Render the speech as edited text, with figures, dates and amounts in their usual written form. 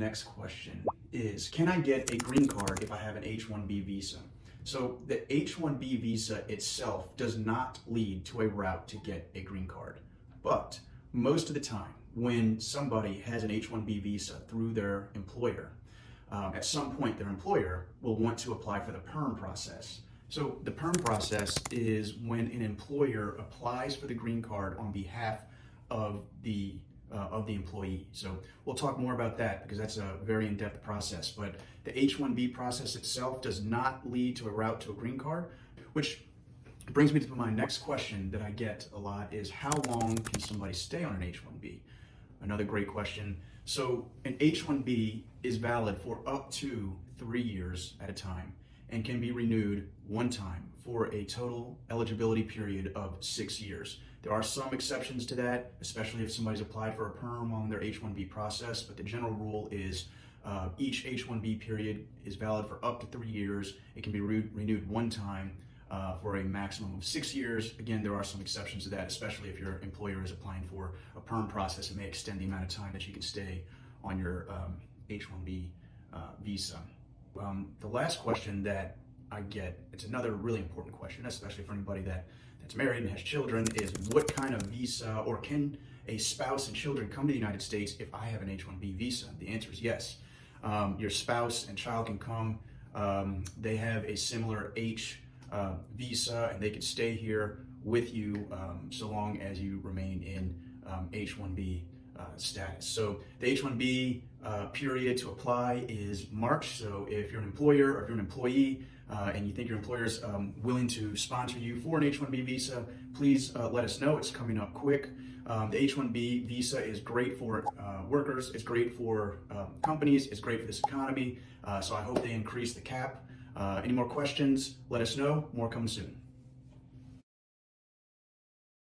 Next question is, can I get a green card if I have an H-1B visa? So the H-1B visa itself does not lead to a route to get a green card. But most of the time, when somebody has an H-1B visa through their employer, at some point their employer will want to apply for the PERM process. So the PERM process is when an employer applies for the green card on behalf of the employee. So we'll talk more about that because that's a very in-depth process. But the H-1B process itself does not lead to a route to a green card, which brings me to my next question that I get a lot is, how long can somebody stay on an H-1B? Another great question. So an H-1B is valid for up to 3 years at a time and can be renewed one time for a total eligibility period of 6 years. There are some exceptions to that, especially if somebody's applied for a PERM on their H-1B process, but the general rule is each H-1B period is valid for up to 3 years. It can be renewed one time for a maximum of 6 years. Again, there are some exceptions to that, especially if your employer is applying for a PERM process. It may extend the amount of time that you can stay on your H-1B visa. The last question that I get, it's another really important question, especially for anybody that's married and has children, is what kind of visa, or can a spouse and children come to the United States if I have an H-1B visa? The answer is yes. Your spouse and child can come. They have a similar H visa and they can stay here with you so long as you remain in H-1B status. So the H-1B period to apply is March. So if you're an employer or if you're an employee and you think your employer's willing to sponsor you for an H-1B visa, please let us know. It's coming up quick. The H-1B visa is great for workers. It's great for companies. It's great for this economy. So I hope they increase the cap. Any more questions? Let us know. More coming soon.